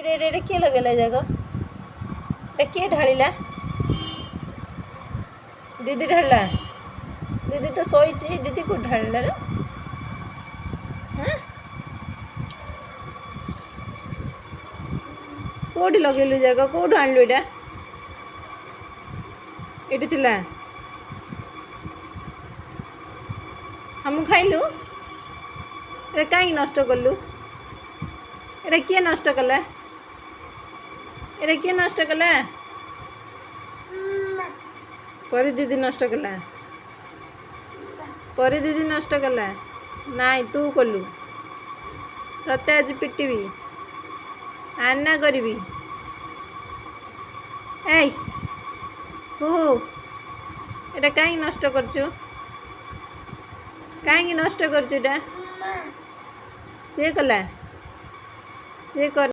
ଏଇଟା କିଏ ଲଗେଇଲା ଯାକ? ଏଇଟା କିଏ ଢାଳିଲା? ଦିଦି ଢାଳିଲା। ଦିଦି ତ ଶୋଇଛି, ଦିଦି କୋଉଠି ଢାଳିଲା ରେ? କୋଉଠି ଲଗେଇଲୁ ଯାକ? କୋଉଠୁ ଆଣିଲୁ ଏଇଟା? ଏଇଠି ଥିଲା। ଆମକୁ ଖାଇଲୁ? ଏଇଟା କାହିଁକି ନଷ୍ଟ କଲୁ? ଏଇଟା କିଏ ନଷ୍ଟ କଲା? ଏଇଟା କିଏ ନଷ୍ଟ କଲା? ପରି ଦିଦି ନଷ୍ଟ କଲା। ପରି ଦିଦି ନଷ୍ଟ କଲା। ନାଇଁ ତୁ କଲୁ। ତତେ ଆଜି ପିଟିବି। ଆନା କରିବି। ଏଇ ହୁ ଏଇଟା କାହିଁକି ନଷ୍ଟ କରୁଛୁ? କାହିଁକି ନଷ୍ଟ କରୁଛୁ ଏଇଟା? ସିଏ କଲା। ସିଏ କର